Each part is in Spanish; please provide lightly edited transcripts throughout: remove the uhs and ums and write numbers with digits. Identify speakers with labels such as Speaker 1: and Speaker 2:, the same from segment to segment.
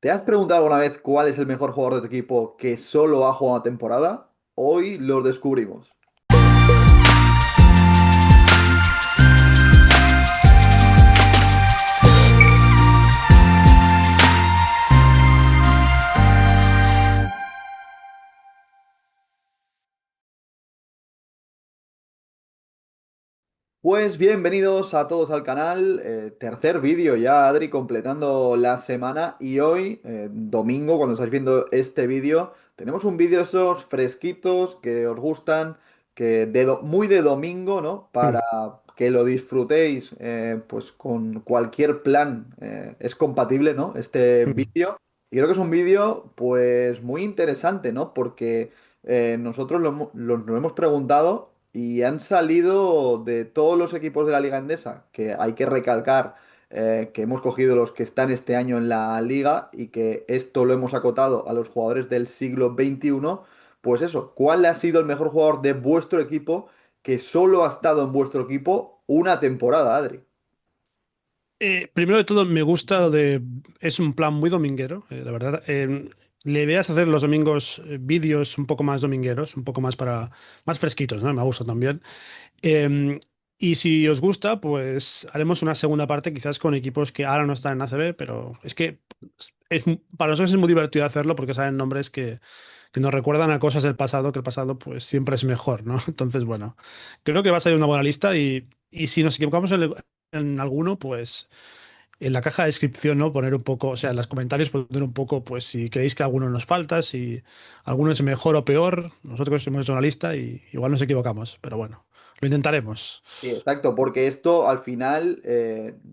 Speaker 1: ¿Te has preguntado alguna vez cuál es el mejor jugador de tu equipo que solo ha jugado una temporada? Hoy lo descubrimos. Pues bienvenidos a todos al canal. Tercer vídeo ya, Adri, completando la semana. Y hoy, domingo, cuando estáis viendo este vídeo, tenemos un vídeo de esos fresquitos que os gustan, que muy de domingo, ¿no?
Speaker 2: Mm,
Speaker 1: Para que lo disfrutéis, pues con cualquier plan es compatible, ¿no? Este
Speaker 2: mm.
Speaker 1: vídeo. Y creo que es un vídeo, pues, muy interesante, ¿no? Porque nosotros nos lo hemos preguntado y han salido de todos los equipos de la Liga Endesa, que hay que recalcar que hemos cogido los que están este año en la liga y que esto lo hemos acotado a los jugadores del siglo XXI. Pues eso, ¿cuál ha sido el mejor jugador de vuestro equipo que solo ha estado en vuestro equipo una temporada, Adri?
Speaker 2: Primero de todo, me gusta lo de. Es un plan muy dominguero, la verdad. La idea es hacer los domingos vídeos un poco más domingueros, un poco más más fresquitos, ¿no? Me gusta también. Eh, y si os gusta, pues haremos una segunda parte, quizás con equipos que ahora no están en ACB, pero es que para nosotros es muy divertido hacerlo porque salen nombres que nos recuerdan a cosas del pasado, que el pasado pues siempre es mejor, ¿no? Entonces, bueno, creo que va a salir una buena lista y si nos equivocamos en alguno, pues en la caja de descripción, ¿no? Poner un poco, o sea, en los comentarios poner un poco, pues si creéis que alguno nos falta, si alguno es mejor o peor, nosotros hemos hecho una lista y igual nos equivocamos, pero bueno, lo intentaremos.
Speaker 1: Sí, exacto, porque esto al final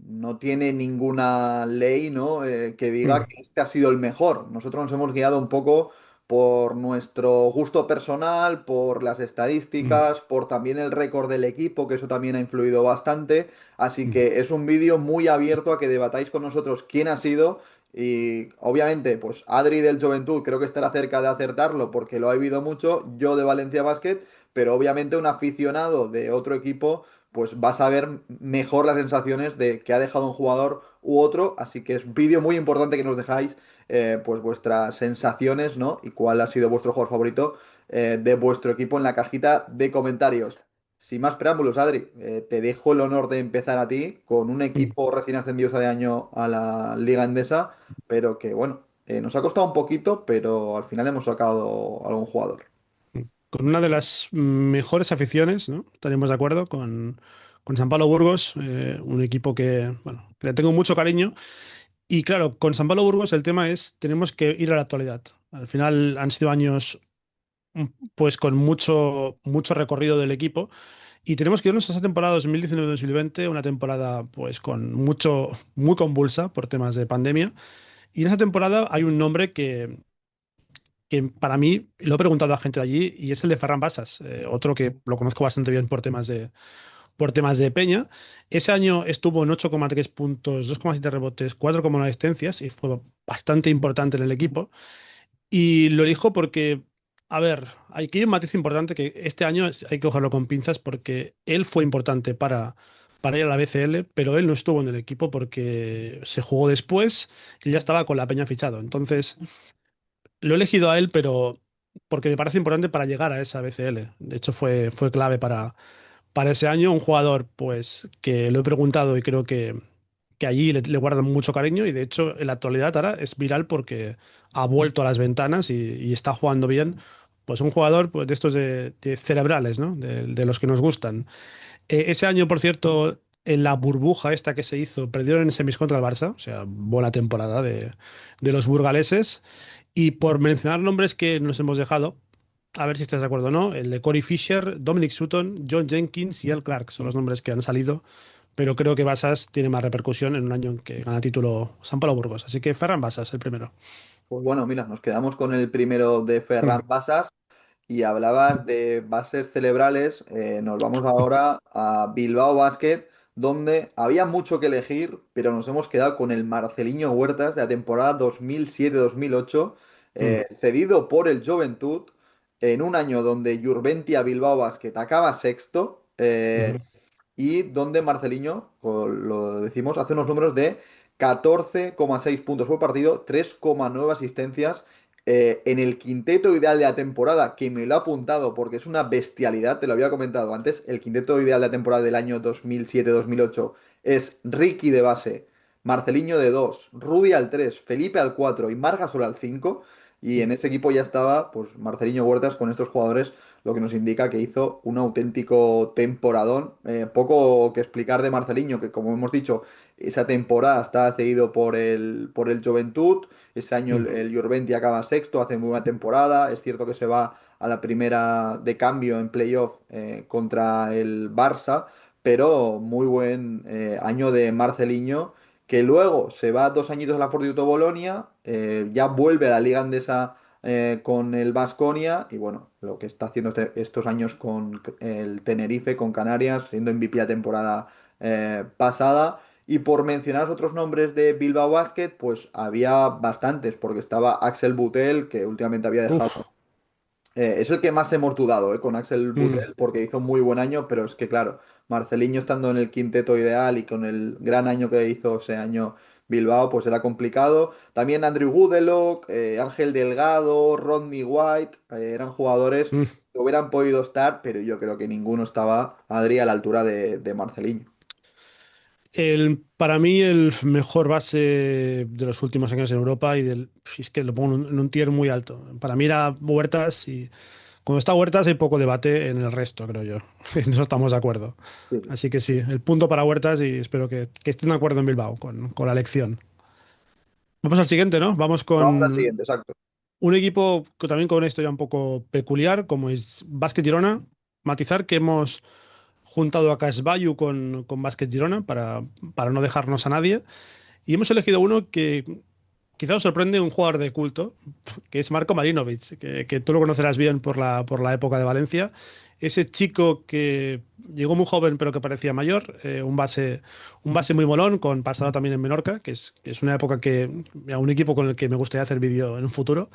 Speaker 1: no tiene ninguna ley, ¿no? Que diga
Speaker 2: Mm,
Speaker 1: que este ha sido el mejor. Nosotros nos hemos guiado un poco por nuestro gusto personal, por las
Speaker 2: mm,
Speaker 1: estadísticas, por también el récord del equipo, que eso también ha influido bastante. Así
Speaker 2: mm,
Speaker 1: que es un vídeo muy abierto a que debatáis con nosotros quién ha sido. Y obviamente, pues Adri del Juventud creo que estará cerca de acertarlo porque lo ha vivido mucho, yo de Valencia Basket, pero obviamente un aficionado de otro equipo pues vas a ver mejor las sensaciones de que ha dejado un jugador u otro. Así que es un vídeo muy importante que nos dejáis pues vuestras sensaciones, ¿no? Y cuál ha sido vuestro jugador favorito de vuestro equipo en la cajita de comentarios. Sin más preámbulos, Adri, te dejo el honor de empezar a ti con un
Speaker 2: mm,
Speaker 1: equipo recién ascendido este año a la Liga Endesa, pero que bueno, nos ha costado un poquito, pero al final hemos sacado algún jugador.
Speaker 2: mm. Con una de las mejores aficiones, ¿no? Estaríamos de acuerdo con San Pablo Burgos, un equipo que, bueno, que le tengo mucho cariño. Y claro, con San Pablo Burgos el tema es, tenemos que ir a la actualidad. Al final han sido años pues con mucho recorrido del equipo y tenemos que irnos a esa temporada 2019-2020, una temporada pues con muy convulsa por temas de pandemia. Y en esa temporada hay un nombre que para mí, lo he preguntado a gente de allí, y es el de Ferran Basas, otro que lo conozco bastante bien por temas de Peña. Ese año estuvo en 8,3 puntos, 2,7 rebotes, 4,9 asistencias y fue bastante importante en el equipo. Y lo elijo porque, a ver, aquí hay un matiz importante que este año hay que cogerlo con pinzas porque él fue importante para ir a la BCL, pero él no estuvo en el equipo porque se jugó después y ya estaba con la Peña fichado. Entonces, lo he elegido a él, pero porque me parece importante para llegar a esa BCL. De hecho, fue clave para ese año. Un jugador, pues, que lo he preguntado y creo que allí le guardan mucho cariño y de hecho en la actualidad ahora es viral porque ha vuelto a las ventanas y está jugando bien. Pues un jugador pues, de estos de cerebrales, ¿no? De los que nos gustan. Ese año, por cierto, en la burbuja esta que se hizo, perdieron en semis contra el Barça, o sea, buena temporada de los burgaleses. Y por mencionar nombres que nos hemos dejado, a ver si estás de acuerdo o no, el de Corey Fisher, Dominic Sutton, John Jenkins y El Clark son los nombres que han salido, pero creo que Basas tiene más repercusión en un año en que gana título San Pablo Burgos. Así que Ferran Basas, el primero.
Speaker 1: Pues bueno, mira, nos quedamos con el primero de
Speaker 2: Mm.
Speaker 1: Ferran Basas. Y hablabas de bases cerebrales, nos vamos ahora a Bilbao Basket, donde había mucho que elegir, pero nos hemos quedado con el Marceliño Huertas de la temporada 2007-2008,
Speaker 2: Mm.
Speaker 1: cedido por el Juventud, en un año donde Jurventia Bilbao Basket acaba sexto,
Speaker 2: Ujú.
Speaker 1: y donde Marceliño, lo decimos, hace unos números de 14,6 puntos por partido, 3,9 asistencias. En el quinteto ideal de la temporada, que me lo ha apuntado porque es una bestialidad, te lo había comentado antes, el quinteto ideal de la temporada del año 2007-2008 es Ricky de base, Marceliño de 2, Rudy al 3, Felipe al 4 y Marc Gasol al 5. Y en ese equipo ya estaba, pues, Marceliño Huertas con estos jugadores, lo que nos indica que hizo un auténtico temporadón. Poco que explicar de Marceliño, que como hemos dicho, esa temporada está cedido por el Juventud. Ese año
Speaker 2: Mm.
Speaker 1: el Jurventi acaba sexto, hace muy buena temporada. Es cierto que se va a la primera de cambio en playoff contra el Barça, pero muy buen año de Marceliño, que luego se va 2 añitos a la Fortitudo Bolonia, ya vuelve a la Liga Andesa con el Baskonia y bueno, lo que está haciendo estos años con el Tenerife, con Canarias, siendo MVP la temporada pasada. Y por mencionar otros nombres de Bilbao Basket, pues había bastantes, porque estaba Axel Butel, que últimamente había dejado.
Speaker 2: Uf.
Speaker 1: Es el que más hemos dudado, con Axel
Speaker 2: Mm.
Speaker 1: Butel, porque hizo un muy buen año, pero es que claro, Marceliño estando en el quinteto ideal y con el gran año que hizo ese año Bilbao, pues era complicado. También Andrew Goodelock, Ángel Delgado, Rodney White, eran jugadores
Speaker 2: Mm.
Speaker 1: que hubieran podido estar, pero yo creo que ninguno estaba, Adri, a la altura de Marceliño.
Speaker 2: Para mí el mejor base de los últimos años en Europa y es que lo pongo en un tier muy alto. Para mí era Huertas y cuando está Huertas hay poco debate en el resto, creo yo. En eso estamos de acuerdo.
Speaker 1: Sí.
Speaker 2: Así que sí, el punto para Huertas y espero que estén de acuerdo en Bilbao con la elección. Vamos al siguiente, ¿no? Vamos
Speaker 1: Vamos al
Speaker 2: con
Speaker 1: siguiente, exacto.
Speaker 2: un equipo también con una historia un poco peculiar, como es Básquet Girona. Matizar que hemos juntado a Casbayu con Básquet Girona para no dejarnos a nadie. Y hemos elegido uno que quizá os sorprende, un jugador de culto, que es Marco Marinovic, que tú lo conocerás bien por la época de Valencia. Ese chico que llegó muy joven pero que parecía mayor, un base muy molón, con pasado también en Menorca, que es una época un equipo con el que me gustaría hacer vídeo en un futuro.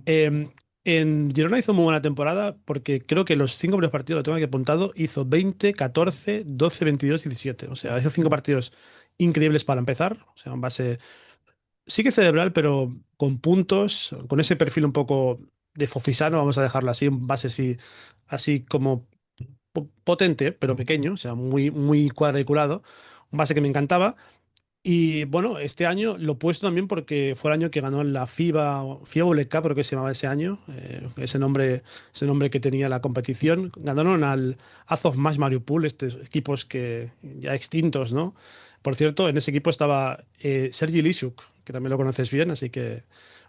Speaker 2: Eh, en Girona hizo muy buena temporada porque creo que los 5 primeros partidos, lo tengo aquí apuntado, hizo 20, 14, 12, 22, 17. O sea, hizo 5 partidos increíbles para empezar. O sea, un base sí que cerebral, pero con puntos, con ese perfil un poco de Fofisano, vamos a dejarlo así, un base así como potente, pero pequeño, o sea, muy, muy cuadriculado. Un base que me encantaba. Y bueno, este año lo he puesto también porque fue el año que ganó la FIBA World Cup, creo que se llamaba ese año, ese nombre que tenía la competición. Ganaron al Azov Max Mariupol, estos equipos que ya extintos, ¿no? Por cierto, en ese equipo estaba Sergi Lishuk, que también lo conoces bien, así que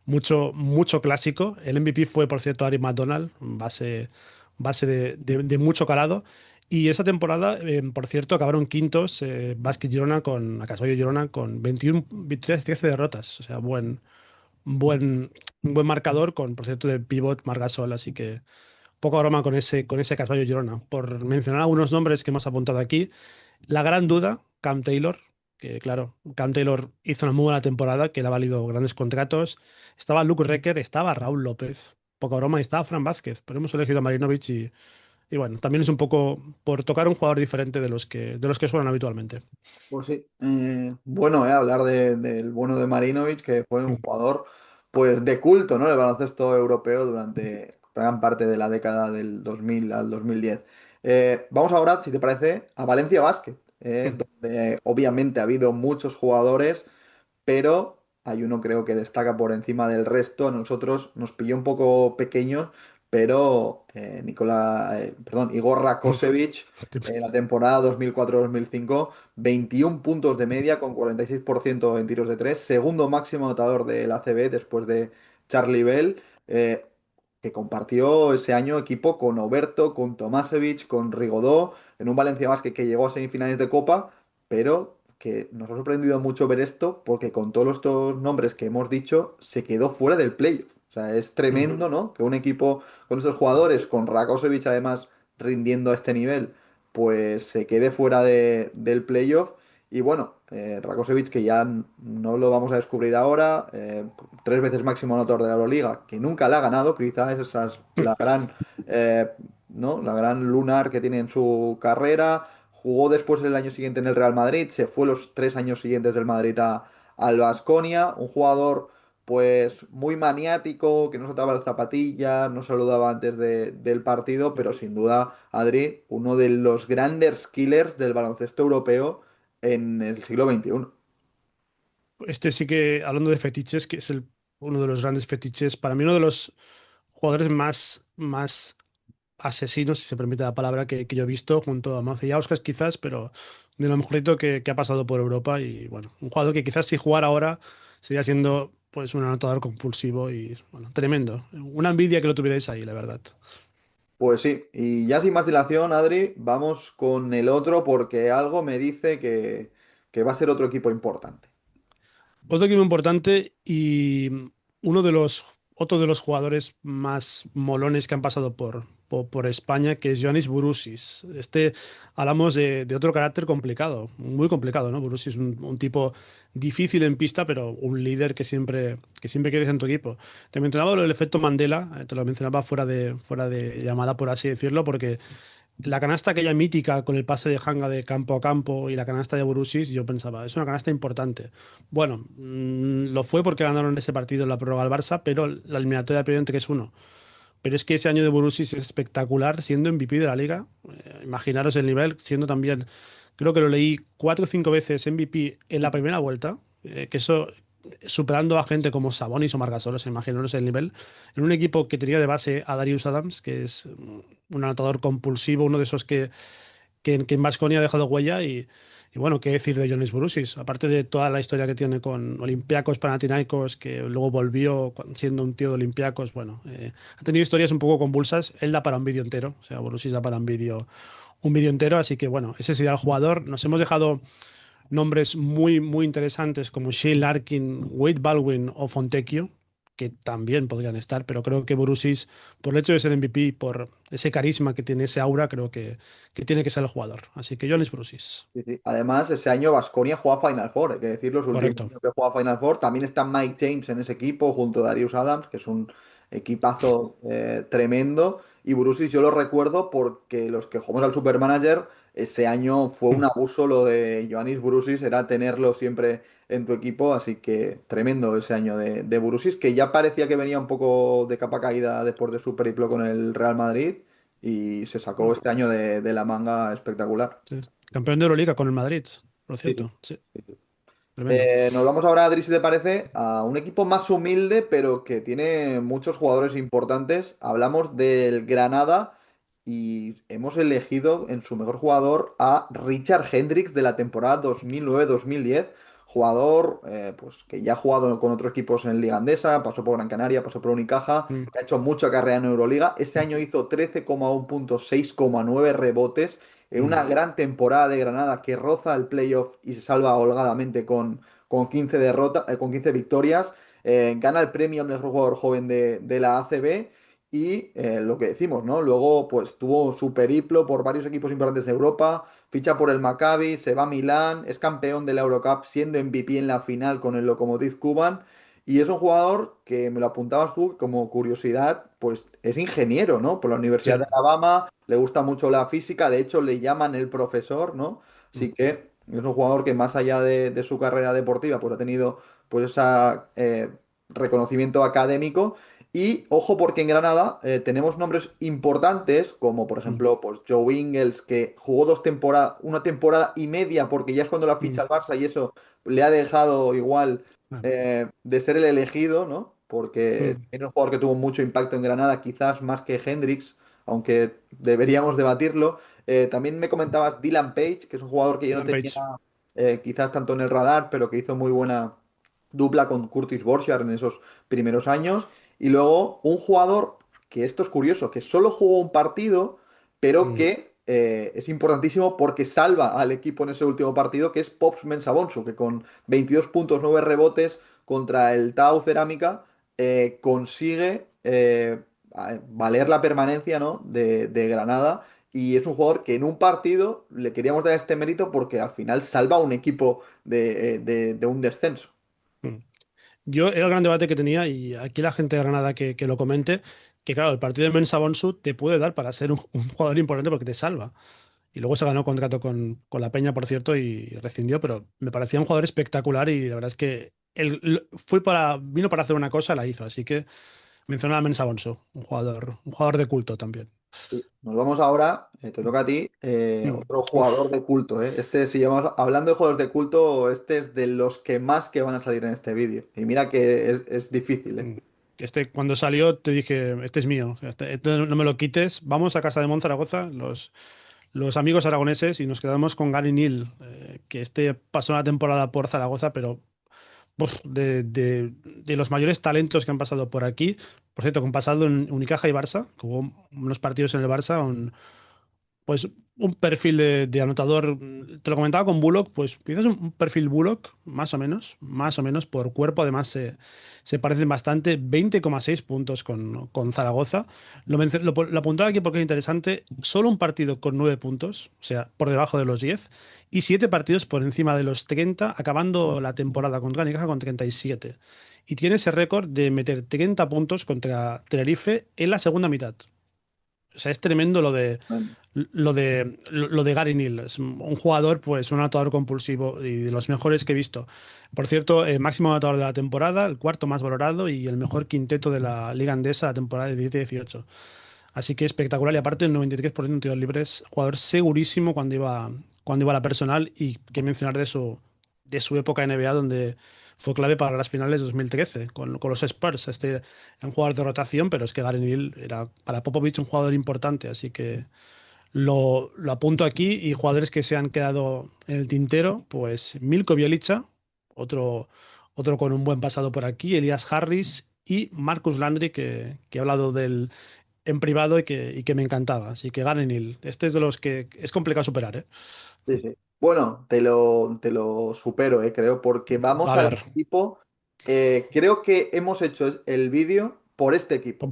Speaker 2: mucho, mucho clásico. El MVP fue, por cierto, Ari McDonald, base de mucho calado. Y esa temporada, por cierto, acabaron quintos Basket Girona con Acasoyo Girona con 21 victorias y 13 derrotas. O sea, buen marcador con, por cierto, de pivot Margasol. Así que poca broma con ese Acasoyo Girona. Por mencionar algunos nombres que hemos apuntado aquí, la gran duda, Cam Taylor, que claro, Cam Taylor hizo una muy buena temporada, que le ha valido grandes contratos. Estaba Luke Recker, estaba Raúl López. Poca broma, y estaba Fran Vázquez, pero hemos elegido a Marinovic y bueno, también es un poco por tocar un jugador diferente de los que suenan habitualmente.
Speaker 1: Pues sí, bueno, hablar del bueno de Marinovic, que fue un
Speaker 2: Mm.
Speaker 1: jugador pues de culto, ¿no? El baloncesto europeo durante gran parte de la década del 2000 al 2010. Vamos ahora, si te parece, a Valencia Basket,
Speaker 2: Mm.
Speaker 1: donde obviamente ha habido muchos jugadores, pero hay uno creo que destaca por encima del resto. A nosotros nos pilló un poco pequeños, pero perdón, Igor Rakosevich, la temporada 2004-2005, 21 puntos de media con 46% en tiros de tres, segundo máximo anotador del ACB después de Charlie Bell. Que compartió ese año equipo con Oberto, con Tomasevich, con Rigodó, en un Valencia Basket que llegó a semifinales de Copa, pero que nos ha sorprendido mucho ver esto porque con todos estos nombres que hemos dicho se quedó fuera del playoff. O sea, es
Speaker 2: Mm.
Speaker 1: tremendo, ¿no? Que un equipo con estos jugadores, con Rakosevic además rindiendo a este nivel, pues se quede fuera del playoff. Y bueno, Rakosevic, que ya no lo vamos a descubrir ahora, 3 veces máximo anotador de la Euroliga, que nunca la ha ganado, quizás esa es la gran, eh, ¿no? La gran lunar que tiene en su carrera. Jugó después el año siguiente en el Real Madrid, se fue los 3 años siguientes del Madrid a al Baskonia, un jugador pues muy maniático, que no soltaba las zapatillas, no saludaba antes del partido, pero sin duda, Adri, uno de los grandes killers del baloncesto europeo en el siglo XXI.
Speaker 2: Este sí que, hablando de fetiches, que es uno de los grandes fetiches, para mí uno de los jugadores más asesinos, si se permite la palabra, que yo he visto, junto a Maciauskas quizás, pero de lo mejorito que ha pasado por Europa. Y bueno, un jugador que quizás si jugara ahora sería siendo pues un anotador compulsivo y bueno, tremendo. Una envidia que lo tuvierais ahí, la verdad.
Speaker 1: Pues sí, y ya sin más dilación, Adri, vamos con el otro porque algo me dice que va a ser otro equipo importante.
Speaker 2: Otro equipo importante y otro de los jugadores más molones que han pasado por España, que es Ioannis Bourousis. Hablamos de otro carácter complicado, muy complicado, ¿no? Bourousis es un tipo difícil en pista, pero un líder que siempre quieres en tu equipo. Te mencionaba el efecto Mandela, te lo mencionaba fuera de llamada, por así decirlo, porque la canasta aquella mítica con el pase de Hanga de campo a campo y la canasta de Borussis, yo pensaba, es una canasta importante. Bueno, lo fue porque ganaron ese partido en la prórroga al Barça, pero la eliminatoria previamente que es uno. Pero es que ese año de Borussis es espectacular, siendo MVP de la liga. Imaginaros el nivel, siendo también, creo que lo leí 4 o 5 veces MVP en la primera vuelta, que eso superando a gente como Sabonis o Margasol, o sea, imaginaros el nivel, en un equipo que tenía de base a Darius Adams, que es un anotador compulsivo, uno de esos que en Baskonia ha dejado huella y bueno, qué decir de Jonas Brusis, aparte de toda la historia que tiene con Olympiacos, Panathinaikos, que luego volvió siendo un tío de Olympiacos, bueno, ha tenido historias un poco convulsas, él da para un vídeo entero, o sea, Brusis da para un vídeo entero, así que bueno, ese sería el jugador. Nos hemos dejado nombres muy, muy interesantes como Shane Larkin, Wade Baldwin o Fontecchio, que también podrían estar, pero creo que Borussis, por el hecho de ser MVP, por ese carisma que tiene, ese aura, creo que tiene que ser el jugador. Así que Jonas Borussis.
Speaker 1: Sí, sí. Además, ese año Baskonia juega Final Four, hay que decir, los últimos
Speaker 2: Correcto.
Speaker 1: años que juega Final Four. También está Mike James en ese equipo, junto a Darius Adams, que es un equipazo tremendo. Y Brusis yo lo recuerdo porque los que jugamos al Supermanager, ese año fue un
Speaker 2: Mm.
Speaker 1: abuso lo de Ioannis Brusis, era tenerlo siempre en tu equipo, así que tremendo ese año de Brusis, que ya parecía que venía un poco de capa caída después de su periplo con el Real Madrid y se sacó
Speaker 2: Bueno,
Speaker 1: este año de la manga espectacular.
Speaker 2: sí. Campeón de Euroliga con el Madrid, por
Speaker 1: Sí, sí.
Speaker 2: cierto. Sí, tremendo.
Speaker 1: Nos vamos ahora, Adri, si te parece, a un equipo más humilde, pero que tiene muchos jugadores importantes. Hablamos del Granada y hemos elegido en su mejor jugador a Richard Hendricks de la temporada 2009-2010. Jugador pues, que ya ha jugado con otros equipos en Liga Andesa, pasó por Gran Canaria, pasó por Unicaja,
Speaker 2: Mm,
Speaker 1: que ha hecho mucha carrera en Euroliga. Este año hizo 13,1 puntos, 6,9 rebotes en
Speaker 2: mm,
Speaker 1: una gran temporada de Granada que roza el playoff y se salva holgadamente con 15 con 15 victorias. Gana el premio al mejor jugador joven de la ACB y lo que decimos, ¿no? Luego pues tuvo su periplo por varios equipos importantes de Europa, ficha por el Maccabi, se va a Milán, es campeón de la Eurocup siendo MVP en la final con el Lokomotiv Kuban. Y es un jugador que me lo apuntabas tú como curiosidad, pues es ingeniero, ¿no? Por la Universidad de
Speaker 2: sí.
Speaker 1: Alabama, le gusta mucho la física, de hecho le llaman el profesor, ¿no?
Speaker 2: Mm,
Speaker 1: Así que es un jugador que más allá de su carrera deportiva, pues ha tenido pues ese reconocimiento académico. Y ojo porque en Granada tenemos nombres importantes, como por
Speaker 2: mm,
Speaker 1: ejemplo pues Joe Ingles, que jugó 2 temporadas, una temporada y media, porque ya es cuando la ficha
Speaker 2: mm,
Speaker 1: al Barça y eso le ha dejado igual
Speaker 2: claro.
Speaker 1: de ser el elegido, ¿no? Porque
Speaker 2: Mm,
Speaker 1: es un jugador que tuvo mucho impacto en Granada, quizás más que Hendrix, aunque deberíamos debatirlo. También me comentabas Dylan Page, que es un jugador que yo no
Speaker 2: Dylan
Speaker 1: tenía
Speaker 2: Page.
Speaker 1: quizás tanto en el radar, pero que hizo muy buena dupla con Curtis Borchardt en esos primeros años. Y luego un jugador que esto es curioso, que solo jugó un partido, pero
Speaker 2: Mm,
Speaker 1: que es importantísimo porque salva al equipo en ese último partido, que es Pops Mensahonsu, que con 22 puntos, 9 rebotes contra el Tau Cerámica consigue valer la permanencia, ¿no? de Granada. Y es un jugador que en un partido le queríamos dar este mérito porque al final salva a un equipo de un descenso.
Speaker 2: mm. Yo era el gran debate que tenía y aquí la gente de Granada que lo comente, que claro, el partido de Mensa Bonsu te puede dar para ser un jugador importante porque te salva. Y luego se ganó contrato con la Peña, por cierto, y rescindió, pero me parecía un jugador espectacular y la verdad es que vino para hacer una cosa, la hizo. Así que menciono a Mensa Bonso, un jugador de culto también.
Speaker 1: Sí. Nos vamos ahora, te toca a ti, otro jugador
Speaker 2: Uf.
Speaker 1: de culto, ¿eh? Este, si llevamos hablando de jugadores de culto, este es de los que más que van a salir en este vídeo. Y mira que es difícil, ¿eh?
Speaker 2: Mm. Cuando salió, te dije, este es mío, o sea, este no me lo quites. Vamos a casa de Monzaragoza, los amigos aragoneses, y nos quedamos con Gary Neal, que pasó una temporada por Zaragoza, pero de los mayores talentos que han pasado por aquí. Por cierto, con pasado en Unicaja y Barça, que hubo unos partidos en el Barça, pues un perfil de anotador, te lo comentaba con Bullock, pues quizás un perfil Bullock, más o menos por cuerpo, además se parecen bastante, 20,6 puntos con Zaragoza. Lo apuntaba aquí porque es interesante, solo un partido con 9 puntos, o sea, por debajo de los 10, y 7 partidos por encima de los 30, acabando la temporada contra Unicaja con 37. Y tiene ese récord de meter 30 puntos contra Tenerife en la segunda mitad. O sea, es tremendo
Speaker 1: Bueno,
Speaker 2: lo de Gary Neal. Es un jugador, pues, un anotador compulsivo y de los mejores que he visto. Por cierto, máximo anotador de la temporada, el cuarto más valorado y el mejor quinteto de la Liga Andesa la temporada de 17-18. Así que espectacular. Y aparte, el 93% de tiros libres, jugador segurísimo cuando iba a la personal. Y qué mencionar de su época en NBA, donde fue clave para las finales de 2013 con los Spurs. Era un jugador de rotación, pero es que Gary Neal era para Popovich un jugador importante. Así que lo apunto aquí. Y jugadores que se han quedado en el tintero, pues Milko Bielica, otro, otro con un buen pasado por aquí, Elias Harris y Marcus Landry, que he hablado del en privado y que me encantaba. Así que Gary Neal, este es de los que es complicado superar, ¿eh?
Speaker 1: sí, sí. Bueno, te lo supero, creo, porque vamos
Speaker 2: A
Speaker 1: al
Speaker 2: ver,
Speaker 1: equipo. Creo que hemos hecho el vídeo por este equipo.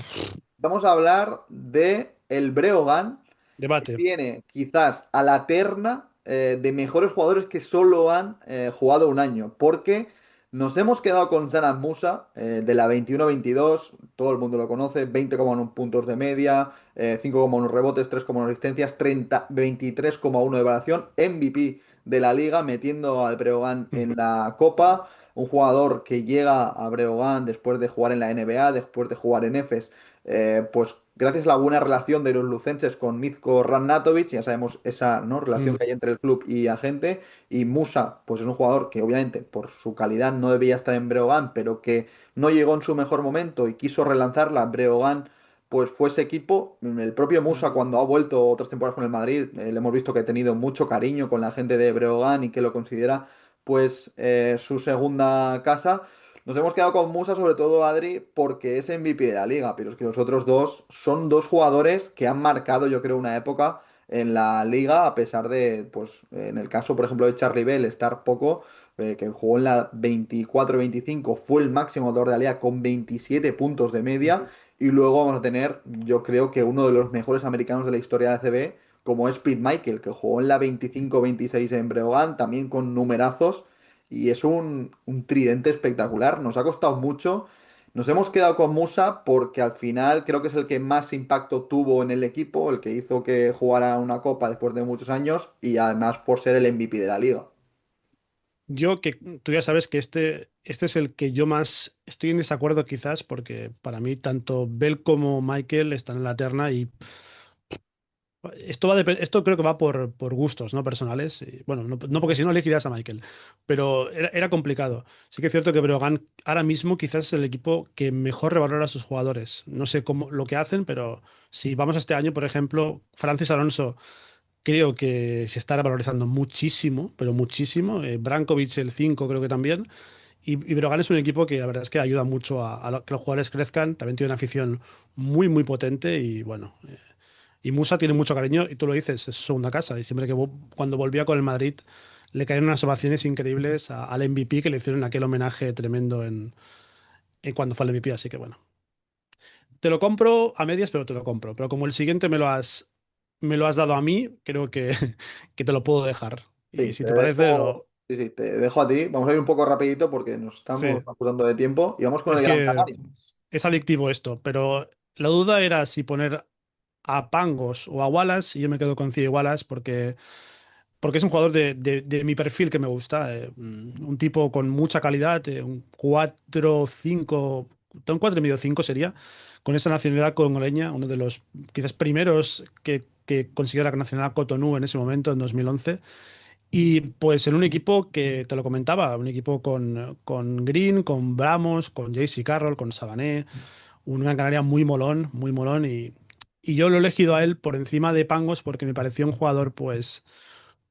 Speaker 1: Vamos a hablar de el Breogán, que
Speaker 2: debate.
Speaker 1: tiene quizás a la terna de mejores jugadores que solo han jugado un año, porque nos hemos quedado con Sanas Musa de la 21-22, todo el mundo lo conoce, 20,1 puntos de media, 5,1 rebotes, 3,1 asistencias, 23,1 de evaluación, MVP de la liga, metiendo al Breogán en la Copa. Un jugador que llega a Breogán después de jugar en la NBA, después de jugar en EFES, pues gracias a la buena relación de los lucenses con Mitko Radnatovic, ya sabemos esa, ¿no?, relación
Speaker 2: Mm.
Speaker 1: que hay entre el club y agente, y Musa, pues es un jugador que obviamente por su calidad no debía estar en Breogán, pero que no llegó en su mejor momento y quiso relanzarla. Breogán, pues fue ese equipo. El propio Musa, cuando ha vuelto otras temporadas con el Madrid, le hemos visto que ha tenido mucho cariño con la gente de Breogán y que lo considera pues su segunda casa. Nos hemos quedado con Musa, sobre todo Adri, porque es MVP de la liga, pero es que los otros dos son dos jugadores que han marcado, yo creo, una época en la liga, a pesar de, pues, en el caso, por ejemplo, de Charlie Bell, estar poco, que jugó en la 24-25, fue el máximo anotador de la liga con 27 puntos de media, y luego vamos a tener, yo creo que uno de los mejores americanos de la historia de ACB, como es Pete Michael, que jugó en la 25-26 en Breogán, también con numerazos y es un tridente espectacular. Nos ha costado mucho. Nos hemos quedado con Musa porque al final creo que es el que más impacto tuvo en el equipo, el que hizo que jugara una copa después de muchos años y además por ser el MVP de la liga.
Speaker 2: Yo que tú ya sabes que este es el que yo más estoy en desacuerdo quizás, porque para mí tanto Bell como Michael están en la terna y esto creo que va por gustos, ¿no? Personales. Y, bueno, no porque si no elegirías a Michael, pero era complicado. Sí que es cierto que Breogán ahora mismo quizás es el equipo que mejor revalora a sus jugadores. No sé cómo lo que hacen, pero si vamos a este año, por ejemplo, Francis Alonso creo que se está revalorizando muchísimo, pero muchísimo. Brankovic el 5 creo que también. Y Breogán es un equipo que la verdad es que ayuda mucho a que los jugadores crezcan. También tiene una afición muy, muy potente y bueno. Y Musa tiene mucho cariño, y tú lo dices, es su segunda casa. Y siempre cuando volvía con el Madrid, le caían unas ovaciones increíbles al MVP que le hicieron aquel homenaje tremendo en cuando fue el MVP. Así que bueno, te lo compro a medias, pero te lo compro. Pero como el siguiente me lo has dado a mí, creo que, que te lo puedo dejar. Y
Speaker 1: Sí,
Speaker 2: si
Speaker 1: te
Speaker 2: te parece,
Speaker 1: dejo, sí, sí, te dejo a ti. Vamos a ir un poco rapidito porque nos estamos
Speaker 2: sí,
Speaker 1: acusando de tiempo y vamos con
Speaker 2: es
Speaker 1: el Gran
Speaker 2: que
Speaker 1: Canaria.
Speaker 2: es adictivo esto. Pero la duda era si poner a Pangos o a Wallace, y yo me quedo con Cia Wallace porque es un jugador de mi perfil que me gusta. Un tipo con mucha calidad, un 4-5, un 4,5-5 sería, con esa nacionalidad congoleña, uno de los quizás primeros que consiguió la nacionalidad Cotonou en ese momento, en 2011. Y pues en un equipo que te lo comentaba, un equipo con Green, con Bramos, con JC Carroll, con Sabané, un Gran Canaria muy molón. Y yo lo he elegido a él por encima de Pangos porque me pareció un jugador, pues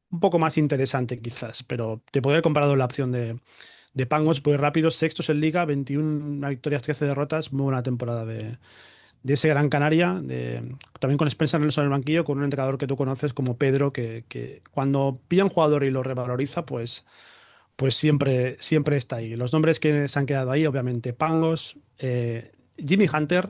Speaker 2: un poco más interesante quizás, pero te podría haber comparado la opción de Pangos, pues rápido, sextos en Liga, 21 victorias, 13 derrotas, muy buena temporada de ese Gran Canaria, también con Spencer Nelson en el banquillo, con un entrenador que tú conoces como Pedro, que cuando pilla un jugador y lo revaloriza, pues siempre está ahí. Los nombres que se han quedado ahí, obviamente, Pangos, Jimmy Hunter,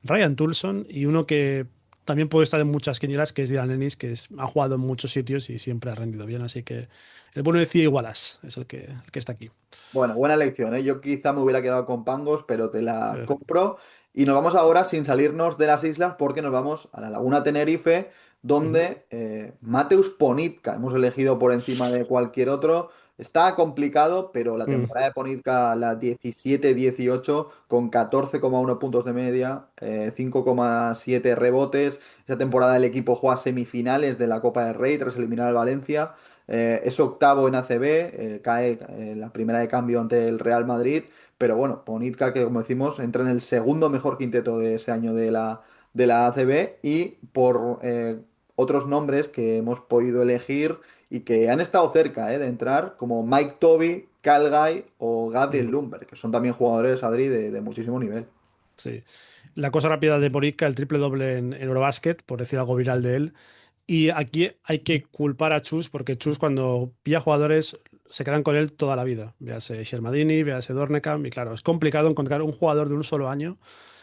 Speaker 2: Ryan Toulson y uno que también puede estar en muchas quinielas, que es Dylan Ennis, ha jugado en muchos sitios y siempre ha rendido bien. Así que el bueno de Cia Wallace es el que está aquí.
Speaker 1: Bueno, buena elección, ¿eh? Yo quizá me hubiera quedado con Pangos, pero te la
Speaker 2: Eh,
Speaker 1: compro. Y nos vamos ahora sin salirnos de las islas porque nos vamos a la Laguna Tenerife,
Speaker 2: ujú,
Speaker 1: donde Mateusz Ponitka hemos elegido por encima de cualquier otro. Está complicado, pero la
Speaker 2: mm,
Speaker 1: temporada de Ponitka, la 17-18, con 14,1 puntos de media, 5,7 rebotes. Esa temporada el equipo juega semifinales de la Copa del Rey tras eliminar al Valencia. Es octavo en ACB, cae la primera de cambio ante el Real Madrid, pero bueno, Ponitka, que como decimos, entra en el segundo mejor quinteto de ese año de la ACB y por otros nombres que hemos podido elegir y que han estado cerca de entrar, como Mike Toby, Cal Guy o Gabriel
Speaker 2: ujú,
Speaker 1: Lumber, que son también jugadores, Adri, de muchísimo nivel.
Speaker 2: sí. La cosa rápida de Borica, el triple doble en Eurobasket, por decir algo viral de él. Y aquí hay que culpar a Chus, porque Chus cuando pilla jugadores se quedan con él toda la vida. Véase Shermadini, véase Dornekam, y claro, es complicado encontrar un jugador de un solo año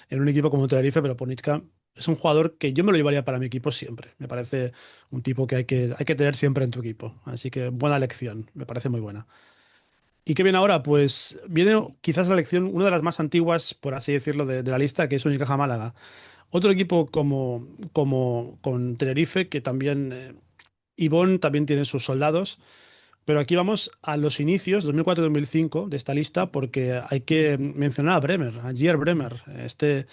Speaker 2: en un equipo como Tenerife, pero Ponitka es un jugador que yo me lo llevaría para mi equipo siempre. Me parece un tipo que hay que tener siempre en tu equipo. Así que buena elección, me parece muy buena. ¿Y qué viene ahora? Pues viene quizás la elección, una de las más antiguas, por así decirlo, de la lista, que es Unicaja Málaga. Otro equipo como con Tenerife, que también Ivonne también tiene sus soldados, pero aquí vamos a los inicios, 2004-2005, de esta lista, porque hay que mencionar a Bremer, a Gier Bremer, este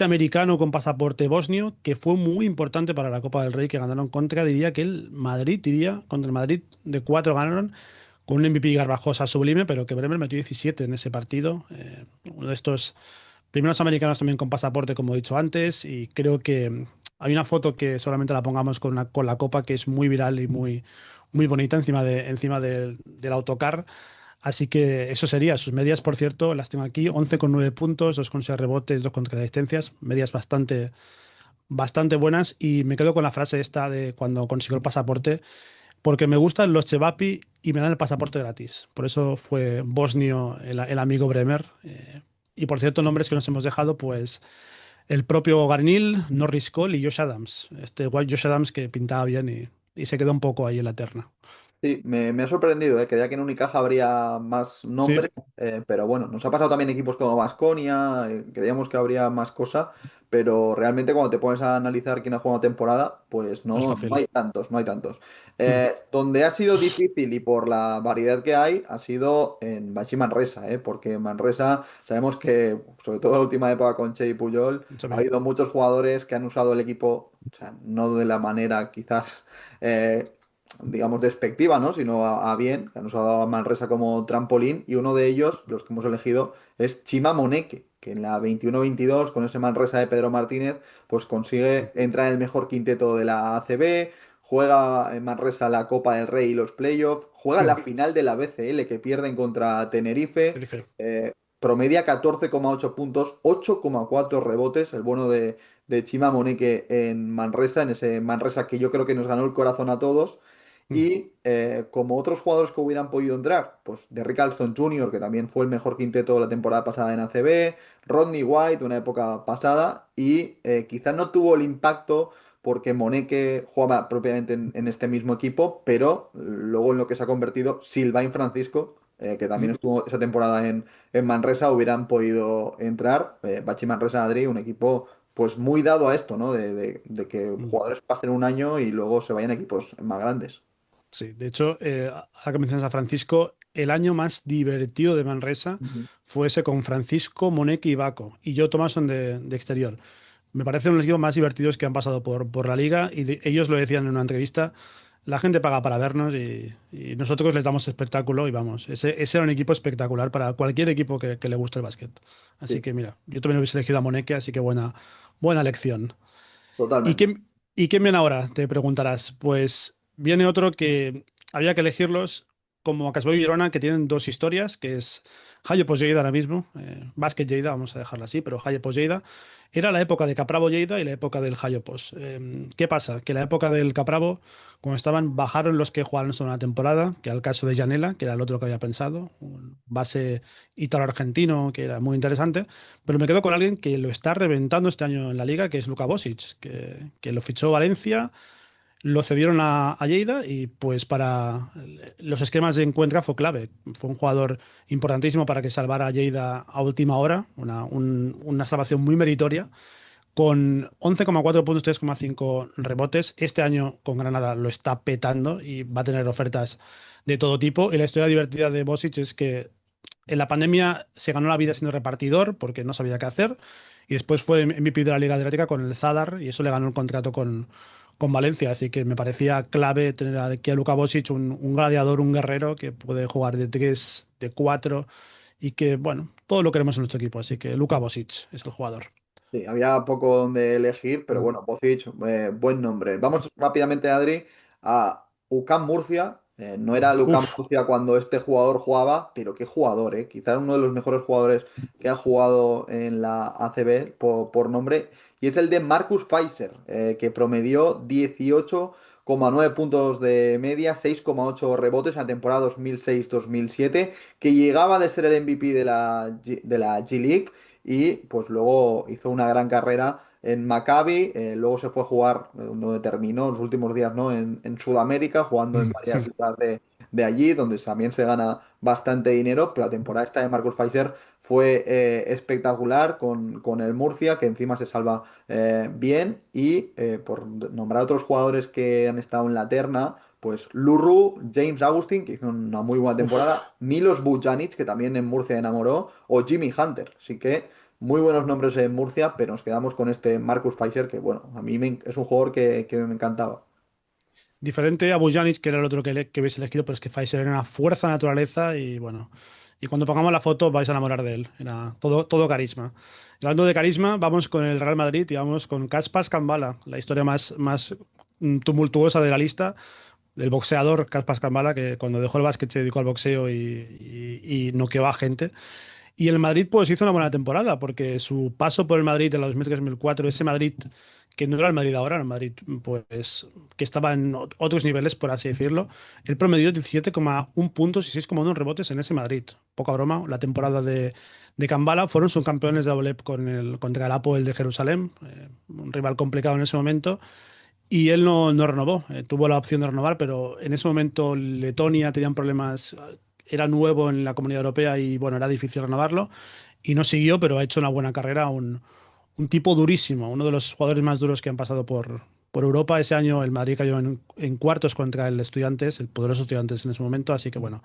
Speaker 2: americano con pasaporte bosnio, que fue muy importante para la Copa del Rey, que ganaron diría que el Madrid, contra el Madrid de 4 ganaron, con un MVP Garbajosa sublime, pero que Bremer metió 17 en ese partido. Uno de estos primeros americanos también con pasaporte, como he dicho antes, y creo que hay una foto que solamente la pongamos con la copa que es muy viral y muy bonita encima del autocar. Así que eso sería. Sus medias, por cierto, las tengo aquí: 11,9 puntos, 2,6 rebotes, 2,3 asistencias, medias bastante buenas. Y me quedo con la frase esta de cuando consiguió el pasaporte, porque me gustan los Chevapi y me dan el pasaporte gratis. Por eso fue bosnio el amigo Bremer. Y por cierto, nombres que nos hemos dejado, pues el propio Garnil, Norris Cole y Josh Adams. Este guay Josh Adams que pintaba bien y se quedó un poco ahí en la terna.
Speaker 1: Sí, me ha sorprendido, ¿eh? Creía que en Unicaja habría más
Speaker 2: Sí,
Speaker 1: nombres, pero bueno, nos ha pasado también equipos como Baskonia, creíamos que habría más cosa, pero realmente cuando te pones a analizar quién ha jugado temporada, pues
Speaker 2: no es
Speaker 1: no
Speaker 2: fácil.
Speaker 1: hay tantos, no hay tantos.
Speaker 2: Mm,
Speaker 1: Donde ha sido difícil y por la variedad que hay, ha sido en Baxi Manresa, porque en Manresa sabemos que, sobre todo en la última época con Che y Puyol,
Speaker 2: se
Speaker 1: ha
Speaker 2: ve.
Speaker 1: habido muchos jugadores que han usado el equipo, o sea, no de la manera quizás... digamos, despectiva, ¿no? Sino a bien, que han usado a Manresa como trampolín, y uno de ellos, los que hemos elegido, es Chima Moneke, que en la 21-22, con ese Manresa de Pedro Martínez, pues consigue entrar en el mejor quinteto de la ACB, juega en Manresa la Copa del Rey y los playoffs, juega la
Speaker 2: Mm,
Speaker 1: final de la BCL que pierden contra Tenerife,
Speaker 2: Tenerife.
Speaker 1: promedia 14,8 puntos, 8,4 rebotes, el bueno de Chima Moneke en Manresa, en ese Manresa que yo creo que nos ganó el corazón a todos.
Speaker 2: Mm,
Speaker 1: Y como otros jugadores que hubieran podido entrar, pues Derrick Alston Jr., que también fue el mejor quinteto la temporada pasada en ACB, Rodney White, una época pasada, y quizás no tuvo el impacto porque Moneke jugaba propiamente en este mismo equipo, pero luego en lo que se ha convertido Sylvain Francisco, que también
Speaker 2: mm.
Speaker 1: estuvo esa temporada en Manresa, hubieran podido entrar. Bachi Manresa Adri, un equipo pues muy dado a esto, ¿no? De que
Speaker 2: Mm.
Speaker 1: jugadores pasen un año y luego se vayan a equipos más grandes.
Speaker 2: Sí, de hecho, ahora que mencionas a Francisco, el año más divertido de Manresa
Speaker 1: Ujú.
Speaker 2: fue ese con Francisco, Moneki y Baco. Y yo, Tomás, son de exterior. Me parece uno de los equipos más divertidos que han pasado por la liga y ellos lo decían en una entrevista. La gente paga para vernos y nosotros les damos espectáculo y vamos, ese era un equipo espectacular para cualquier equipo que le guste el básquet. Así
Speaker 1: Sí,
Speaker 2: que mira, yo también hubiese elegido a Moneke, así que buena elección. ¿Y
Speaker 1: totalmente.
Speaker 2: quién viene ahora? Te preguntarás. Pues viene otro que había que elegirlos como Casboy y Girona, que tienen dos historias, que es Hayo Post Lleida ahora mismo, Basket Lleida, vamos a dejarlo así, pero Hayo Post Lleida. Era la época de Capravo Lleida y la época del Hayo Post. ¿Qué pasa? Que la época del Capravo, cuando estaban, bajaron los que jugaron solo una temporada, que era el caso de Janela, que era el otro que había pensado, un base ítalo-argentino, que era muy interesante. Pero me quedo con alguien que lo está reventando este año en la liga, que es Luka Bosic, que lo fichó Valencia, lo cedieron a Lleida y pues para los esquemas de Encuentra fue clave. Fue un jugador importantísimo para que salvara a Lleida a última hora, una salvación muy meritoria. Con 11,4 puntos, 3,5 rebotes. Este año con Granada lo está petando y va a tener ofertas de todo tipo. Y la historia divertida de Bosic es que en la pandemia se ganó la vida siendo repartidor porque no sabía qué hacer. Y después fue MVP de la Liga Adriática con el Zadar y eso le ganó el contrato con Valencia. Así que me parecía clave tener aquí a Luka Bosic, un gladiador, un guerrero que puede jugar de 3 de 4 y que, bueno, todo lo queremos en nuestro equipo. Así que Luka Bosic es el jugador.
Speaker 1: Sí, había poco donde elegir, pero
Speaker 2: Mm.
Speaker 1: bueno, Bocic, buen nombre. Vamos rápidamente, Adri, a UCAM Murcia. No era el UCAM
Speaker 2: Uf.
Speaker 1: Murcia cuando este jugador jugaba, pero qué jugador, ¿eh? Quizás uno de los mejores jugadores que ha jugado en la ACB por nombre. Y es el de Marcus Pfizer, que promedió 18,9 puntos de media, 6,8 rebotes en la temporada 2006-2007, que llegaba de ser el MVP de la G-League y pues luego hizo una gran carrera en Maccabi, luego se fue a jugar, donde terminó los últimos días, ¿no? En Sudamérica, jugando en varias
Speaker 2: Mm.
Speaker 1: ligas de allí, donde también se gana bastante dinero, pero la temporada esta de Marcus Pfizer fue espectacular con el Murcia, que encima se salva bien, y por nombrar otros jugadores que han estado en la terna, pues Lurru, James Augustin, que hizo una muy buena
Speaker 2: Uf.
Speaker 1: temporada, Milos Bujanic, que también en Murcia enamoró, o Jimmy Hunter. Así que muy buenos nombres en Murcia, pero nos quedamos con este Marcus Pfizer, que bueno, a mí es un jugador que me encantaba.
Speaker 2: Diferente a Bujanic, que era el otro que hubiese elegido, pero es que Pfizer era una fuerza de naturaleza y bueno. Y cuando pongamos la foto vais a enamorar de él. Era todo carisma. Y hablando de carisma, vamos con el Real Madrid y vamos con Kaspas Kambala, la historia más tumultuosa de la lista, del boxeador Kaspas Kambala, que cuando dejó el básquet se dedicó al boxeo y noqueó a gente. Y el Madrid pues hizo una buena temporada, porque su paso por el Madrid en la 2003-2004, ese Madrid que no era el Madrid ahora, era el Madrid pues que estaba en otros niveles, por así decirlo, él promedió 17,1 puntos y 6,1 rebotes en ese Madrid. Poca broma, la temporada de Kambala fueron subcampeones de Ablep contra el Apoel de Jerusalén, un rival complicado en ese momento, y él no renovó, tuvo la opción de renovar, pero en ese momento Letonia tenían problemas, era nuevo en la Comunidad Europea y bueno, era difícil renovarlo y no siguió, pero ha hecho una buena carrera, un tipo durísimo, uno de los jugadores más duros que han pasado por Europa. Ese año el Madrid cayó en cuartos contra el Estudiantes, el poderoso Estudiantes en ese momento, así que bueno,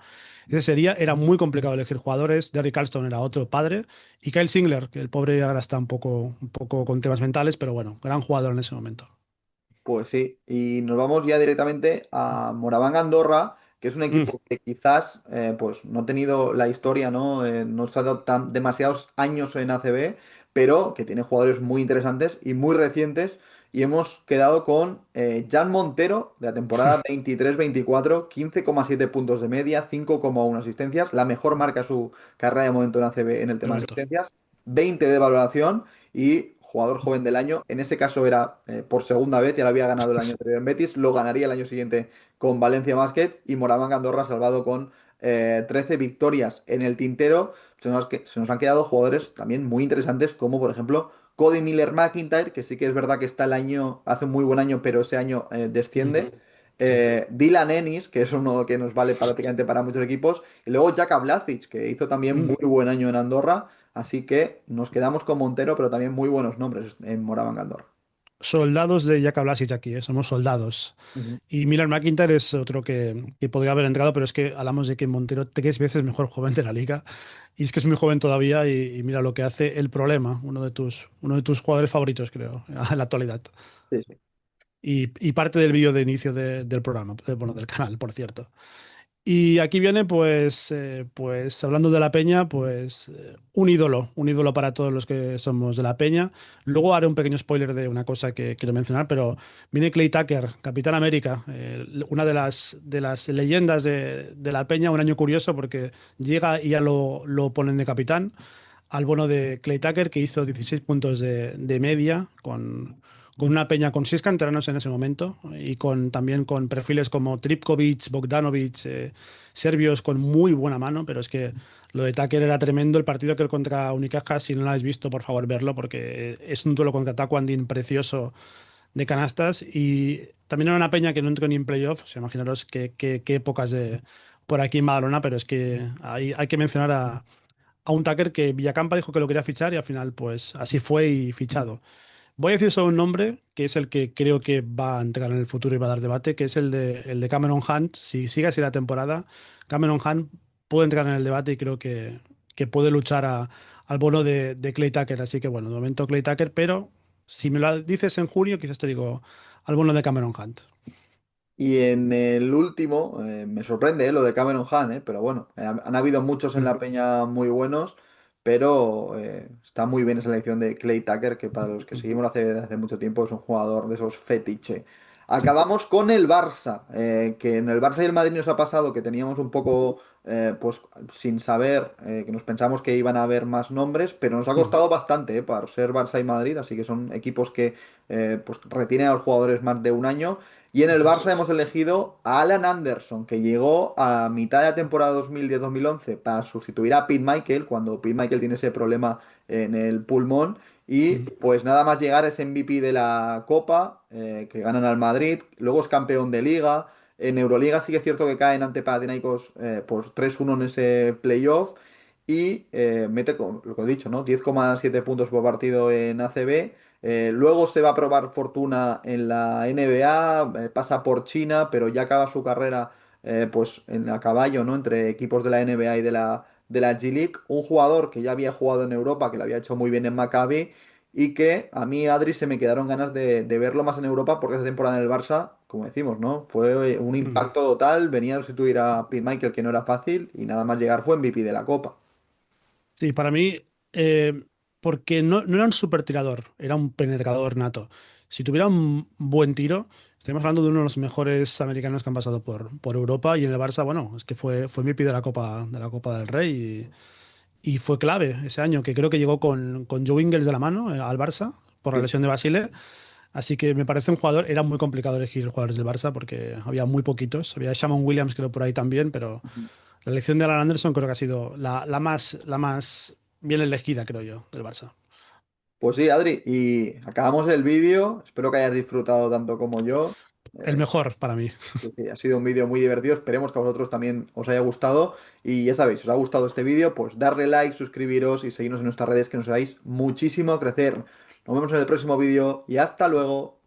Speaker 2: era muy complicado elegir jugadores. Derrick Carlston era otro padre y Kyle Singler, que el pobre ahora está un poco con temas mentales, pero bueno, gran jugador en ese momento.
Speaker 1: Pues sí, y nos vamos ya directamente a Moraván Andorra, que es un
Speaker 2: Mm.
Speaker 1: equipo que quizás pues no ha tenido la historia, ¿no? No se ha dado demasiados años en ACB, pero que tiene jugadores muy interesantes y muy recientes. Y hemos quedado con Jan Montero, de la temporada 23-24, 15,7 puntos de media, 5,1 asistencias, la mejor marca de su carrera de momento en ACB en el tema de
Speaker 2: Correcto.
Speaker 1: asistencias, 20 de valoración y jugador joven del año. En ese caso era por segunda vez, ya lo había ganado el año anterior en Betis, lo ganaría el año siguiente con Valencia Basket y Moraván Andorra salvado con 13 victorias en el tintero. Se nos han quedado jugadores también muy interesantes como por ejemplo Cody Miller McIntyre, que sí que es verdad que está el año, hace un muy buen año, pero ese año desciende.
Speaker 2: Ujú. Sí.
Speaker 1: Dylan Ennis, que es uno que nos vale prácticamente para muchos equipos, y luego Jaka Blazic, que hizo también
Speaker 2: Mm.
Speaker 1: muy buen año en Andorra. Así que nos quedamos con Montero, pero también muy buenos nombres en Moraván Gandor.
Speaker 2: Soldados de Jaka Blasic aquí, somos soldados.
Speaker 1: Ujú.
Speaker 2: Y Milan McIntyre es otro que podría haber entrado, pero es que hablamos de que Montero 3 veces mejor joven de la liga. Y es que es muy joven todavía y mira lo que hace el problema, uno de tus jugadores favoritos, creo, en la actualidad.
Speaker 1: Sí, sí.
Speaker 2: Y parte del vídeo de inicio del programa, bueno, del canal, por cierto. Y aquí viene, pues hablando de la Peña, pues un ídolo para todos los que somos de la Peña. Luego haré un pequeño spoiler de una cosa que quiero mencionar, pero viene Clay Tucker, Capitán América, una de las leyendas de la Peña, un año curioso porque llega y ya lo ponen de capitán al bono de Clay Tucker, que hizo 16 puntos de media con una peña con 6 canteranos en ese momento y también con perfiles como Tripkovic, Bogdanovic, serbios con muy buena mano, pero es que lo de Tucker era tremendo. El partido que él contra Unicaja, si no lo habéis visto, por favor, verlo, porque es un duelo contra Taekwondo precioso de canastas y también era una peña que no entró ni en playoff, o sea, imaginaros qué épocas por aquí en Badalona, pero es que hay que mencionar a un Tucker que Villacampa dijo que lo quería fichar y al final pues así fue y fichado. Voy a decir solo un nombre, que es el que creo que va a entrar en el futuro y va a dar debate, que es el de Cameron Hunt. Si sigue así la temporada, Cameron Hunt puede entrar en el debate y creo que puede luchar al bono de Clay Tucker. Así que bueno, de momento Clay Tucker, pero si me lo dices en junio, quizás te digo al bono de Cameron Hunt.
Speaker 1: Y en el último, me sorprende lo de Cameron Hunt, pero bueno, han habido muchos en
Speaker 2: Mm,
Speaker 1: la peña muy buenos, pero está muy bien esa elección de Clay Tucker, que para los que
Speaker 2: mm,
Speaker 1: seguimos hace mucho tiempo es un jugador de esos fetiche. Acabamos con el Barça, que en el Barça y el Madrid nos ha pasado que teníamos un poco, pues sin saber, que nos pensamos que iban a haber más nombres, pero nos ha
Speaker 2: mm.
Speaker 1: costado bastante, para ser Barça y Madrid, así que son equipos que pues retienen a los jugadores más de un año. Y en el
Speaker 2: Eso
Speaker 1: Barça
Speaker 2: es.
Speaker 1: hemos elegido a Alan Anderson, que llegó a mitad de la temporada 2010-2011 para sustituir a Pete Michael, cuando Pete Michael tiene ese problema en el pulmón. Y
Speaker 2: Mm,
Speaker 1: pues nada más llegar es MVP de la Copa, que ganan al Madrid. Luego es campeón de Liga. En Euroliga sí que es cierto que caen ante Panathinaikos por 3-1 en ese playoff. Y mete, con lo que he dicho, ¿no? 10,7 puntos por partido en ACB. Luego se va a probar fortuna en la NBA, pasa por China, pero ya acaba su carrera pues en a caballo, ¿no? Entre equipos de la NBA y de la G-League. Un jugador que ya había jugado en Europa, que lo había hecho muy bien en Maccabi, y que a mí, Adri, se me quedaron ganas de verlo más en Europa, porque esa temporada en el Barça, como decimos, ¿no? Fue un
Speaker 2: mm.
Speaker 1: impacto total, venía a sustituir a Pete Michael, que no era fácil, y nada más llegar fue MVP de la Copa.
Speaker 2: Sí, para mí, porque no era un super tirador, era un penetrador nato. Si tuviera un buen tiro, estaríamos hablando de uno de los mejores americanos que han pasado por Europa y en el Barça, bueno, es que fue MVP de la Copa del Rey y fue clave ese año, que creo que llegó con Joe Ingles de la mano al Barça por la
Speaker 1: Sí.
Speaker 2: lesión de Basile. Así que me parece un jugador, era muy complicado elegir jugadores del Barça porque había muy poquitos. Había Shamon Williams, creo, por ahí también, pero la elección de Alan Anderson creo que ha sido la más bien elegida, creo yo, del Barça.
Speaker 1: Pues sí, Adri, y acabamos el vídeo. Espero que hayas disfrutado tanto como yo.
Speaker 2: El
Speaker 1: Eh,
Speaker 2: mejor para mí.
Speaker 1: sí, sí, ha sido un vídeo muy divertido. Esperemos que a vosotros también os haya gustado. Y ya sabéis, si os ha gustado este vídeo, pues darle like, suscribiros y seguirnos en nuestras redes que nos ayudáis muchísimo a crecer. Nos vemos en el próximo vídeo y hasta luego.